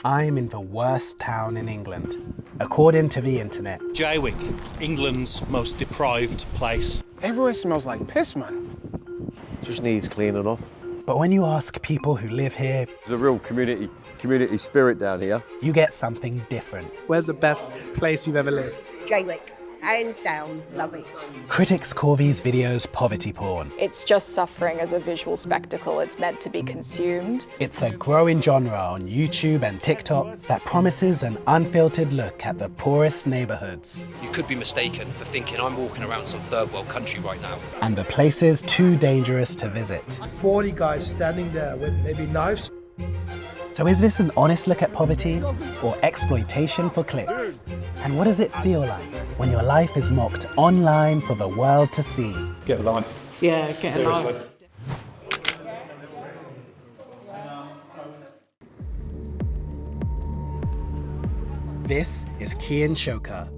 I'm in the worst town in England, according to the internet. Jaywick, England's most deprived place. Everywhere smells like piss, man. Just needs cleaning up. But when you ask people who live here, There's a real community spirit down here. you get something different. Where's the best place you've ever lived? Jaywick, hands down, love it. Critics call these videos poverty porn. It's just suffering as a visual spectacle. It's meant to be consumed. It's a growing genre on YouTube and TikTok that promises an unfiltered look at the poorest neighbourhoods You could be mistaken for thinking I'm walking around some third world country right now. and the places too dangerous to visit. 40 guys standing there with maybe knives. So is this an honest look at poverty or exploitation for clicks? And what does it feel like when your life is mocked online for the world to see? Get a line. Yeah, get a life. This is Kian Shoka.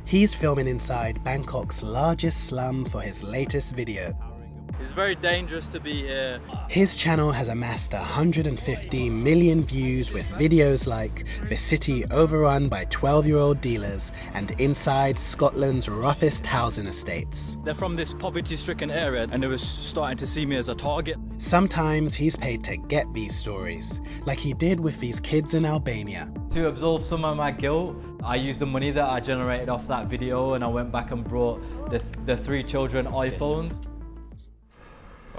He's filming inside Bangkok's largest slum for his latest video. It's very dangerous to be here. His channel has amassed 150 million views with videos like the city overrun by 12-year-old dealers and inside Scotland's roughest housing estates. They're from this poverty-stricken area and they were starting to see me as a target. Sometimes he's paid to get these stories, like he did with these kids in Albania. To absolve some of my guilt, I used the money that I generated off that video and I went back and brought the 3 children iPhones.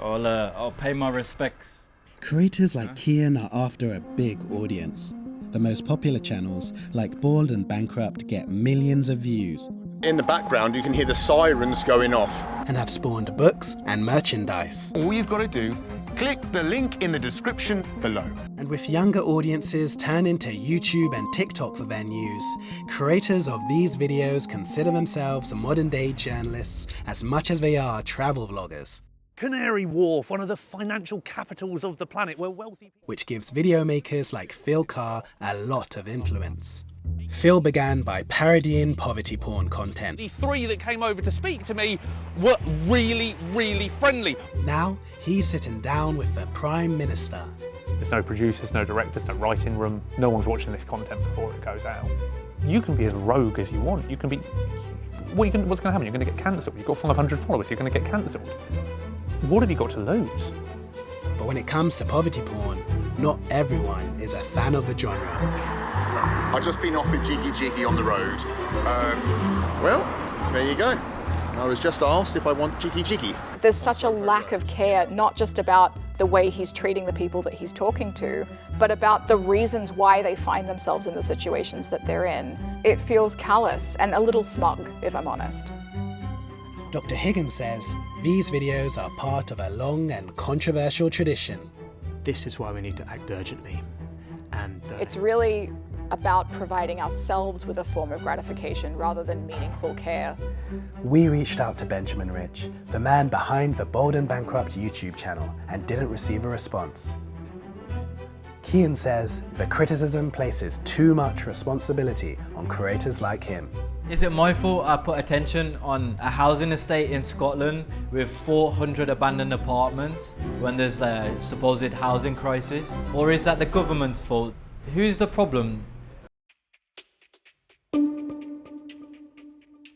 I'll pay my respects. Creators like Kian are after a big audience. The most popular channels, like Bald and Bankrupt, get millions of views. In the background, you can hear the sirens going off. And have spawned books and merchandise. All you've got to do, click the link in the description below. And with younger audiences turning to YouTube and TikTok for their news, creators of these videos consider themselves modern-day journalists as much as they are travel vloggers. Canary Wharf, one of the financial capitals of the planet, where wealthy people... Which gives video makers like Phil Carr a lot of influence. Phil began by parodying poverty porn content. The 3 that came over to speak to me were really, really friendly. Now, he's sitting down with the Prime Minister. There's no producers, no directors, no writing room. No one's watching this content before it goes out. You can be as rogue as you want. You can be... what's going to happen? You're going to get cancelled. You've got 500 followers, you're going to get cancelled. What have you got to lose? But when it comes to poverty porn, not everyone is a fan of the genre. I've just been offered Jiggy Jiggy on the road. Well, there you go. I was just asked if I want Jiggy Jiggy. There's such a lack of care, not just about the way he's treating the people that he's talking to, but about the reasons why they find themselves in the situations that they're in. It feels callous and a little smug, if I'm honest. Dr. Higgins says these videos are part of a long and controversial tradition. This is why we need to act urgently. And It's really about providing ourselves with a form of gratification rather than meaningful care. We reached out to Benjamin Rich, the man behind the Bold and Bankrupt YouTube channel, and didn't receive a response. Kian says the criticism places too much responsibility on creators like him. Is it my fault I put attention on a housing estate in Scotland with 400 abandoned apartments when there's a supposed housing crisis? Or is that the government's fault? Who's the problem?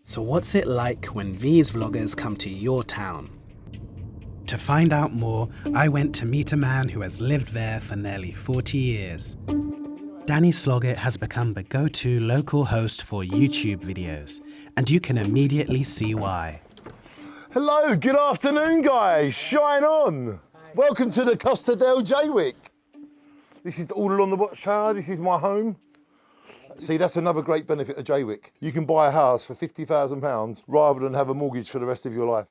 So what's it like when these vloggers come to your town? To find out more, I went to meet a man who has lived there for nearly 40 years. Danny Sloggett has become the go-to local host for YouTube videos, and you can immediately see why. Hello, good afternoon guys, shine on. Welcome to the Costa del Jaywick. This is all along the Watchtower, this is my home. See, that's another great benefit of Jaywick. You can buy a house for £50,000 rather than have a mortgage for the rest of your life.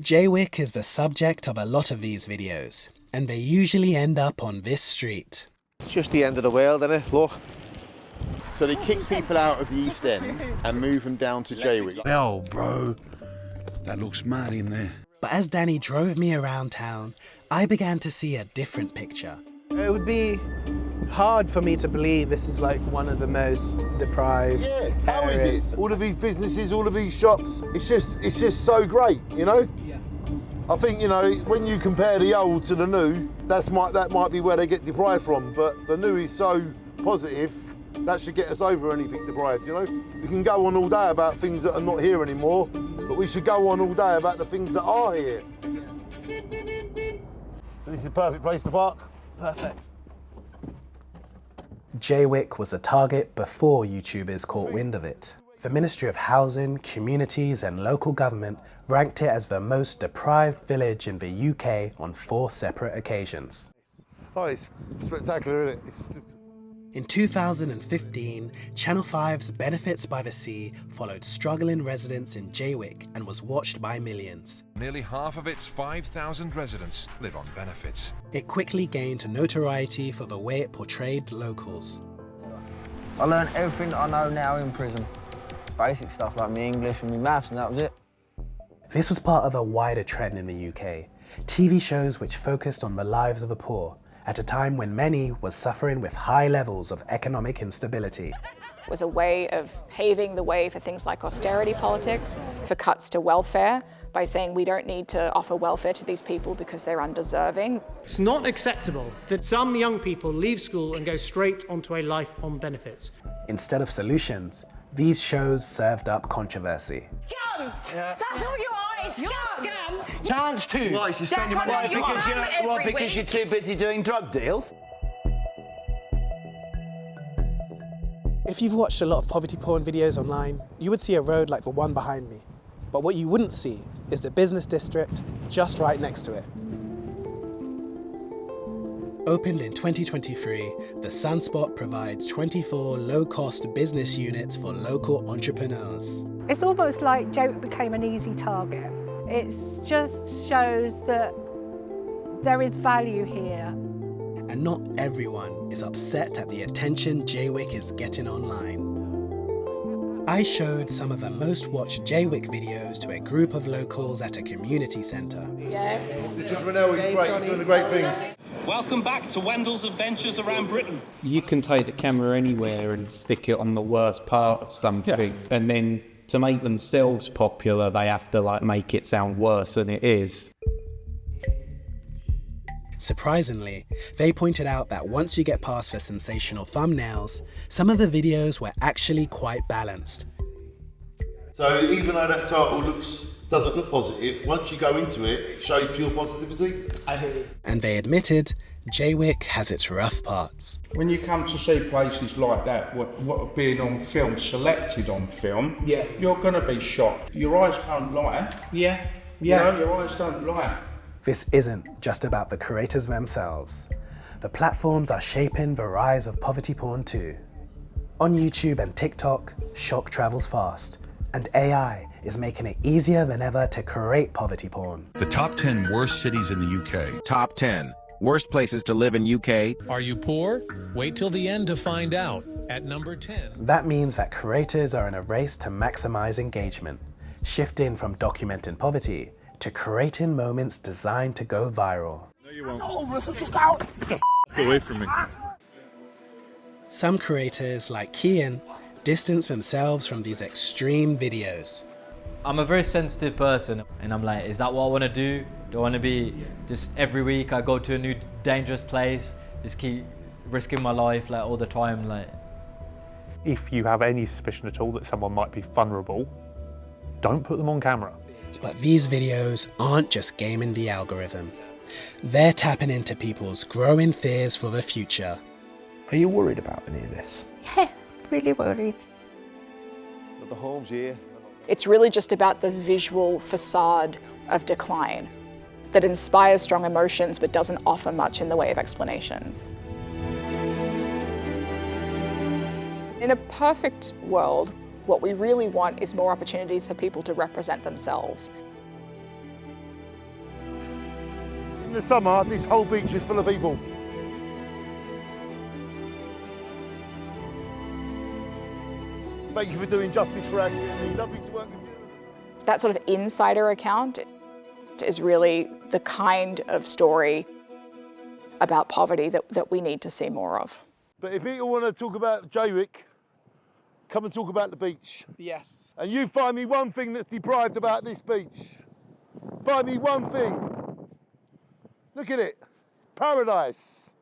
Jaywick is the subject of a lot of these videos, and they usually end up on this street. It's just the end of the world, isn't it? Look. So they kick people out of the East End and move them down to Jaywick. Oh, bro, that looks mad in there. But as Danny drove me around town, I began to see a different picture. It would be hard for me to believe this is like one of the most deprived How areas. is it? All of these businesses, all of these shops, it's just so great, you know? I think, you know, when you compare the old to the new, that might be where they get deprived from, but the new is so positive, that should get us over anything deprived, you know? We can go on all day about things that are not here anymore, but we should go on all day about the things that are here. So this is a perfect place to park? Perfect. Jaywick was a target before YouTubers caught wind of it. The Ministry of Housing, Communities and Local Government ranked it as the most deprived village in the UK on 4 separate occasions. Oh, it's spectacular, isn't it? In 2015, Channel 5's Benefits by the Sea followed struggling residents in Jaywick and was watched by millions. Nearly half of its 5,000 residents live on benefits. It quickly gained notoriety for the way it portrayed locals. I learned everything I know now in prison. Basic stuff like my English and my maths, and that was it. This was part of a wider trend in the UK. TV shows which focused on the lives of the poor, at a time when many was suffering with high levels of economic instability. It was a way of paving the way for things like austerity politics, for cuts to welfare, by saying we don't need to offer welfare to these people because they're undeserving. It's not acceptable that some young people leave school and go straight onto a life on benefits. Instead of solutions, these shows served up controversy. Scum! That's all you are, is scum! You're scum! Chance to. Why, is he spending money? Because you're too busy doing drug deals? If you've watched a lot of poverty porn videos online, you would see a road like the one behind me. But what you wouldn't see is the business district just right next to it. Opened in 2023, the Sunspot provides 24 low-cost business units for local entrepreneurs. It's almost like Jaywick became an easy target. It just shows that there is value here. And not everyone is upset at the attention Jaywick is getting online. I showed some of the most watched Jaywick videos to a group of locals at a community centre. Yeah. This is Renell, he's great, he's doing a great thing. Welcome back to Wendell's Adventures Around Britain. You can take the camera anywhere and stick it on the worst part of something, and then to make themselves popular, they have to make it sound worse than it is. Surprisingly, they pointed out that once you get past the sensational thumbnails, some of the videos were actually quite balanced. So even though that title doesn't look positive, once you go into it, it shows pure positivity. I hear you. And they admitted Jaywick has its rough parts. When you come to see places like that, what are being on film, selected on film, you're going to be shocked. Your eyes don't lie. Yeah. You know, your eyes don't lie. This isn't just about the creators themselves. The platforms are shaping the rise of poverty porn too. On YouTube and TikTok, shock travels fast, and AI is making it easier than ever to create poverty porn. The top 10 worst cities in the UK. Top 10 worst places to live in UK. Are you poor? Wait till the end to find out. At number 10. That means that creators are in a race to maximize engagement, shifting from documenting poverty to creating moments designed to go viral. No, you won't. Oh, Russell, just out! Get the f away from me. Some creators, like Kian, distance themselves from these extreme videos. I'm a very sensitive person, and I'm like, is that what I want to do? Do I want to be just every week I go to a new dangerous place, just keep risking my life all the time? If you have any suspicion at all that someone might be vulnerable, don't put them on camera. But these videos aren't just gaming the algorithm. They're tapping into people's growing fears for the future. Are you worried about any of this? Yeah, really worried. But the home's here. It's really just about the visual facade of decline that inspires strong emotions but doesn't offer much in the way of explanations. In a perfect world, what we really want is more opportunities for people to represent themselves. In the summer, this whole beach is full of people. Thank you for doing justice for our community. Lovely to work with you. That sort of insider account is really the kind of story about poverty that we need to see more of. But if people want to talk about Jaywick, come and talk about the beach. Yes. And you find me one thing that's deprived about this beach. Find me one thing. Look at it. Paradise.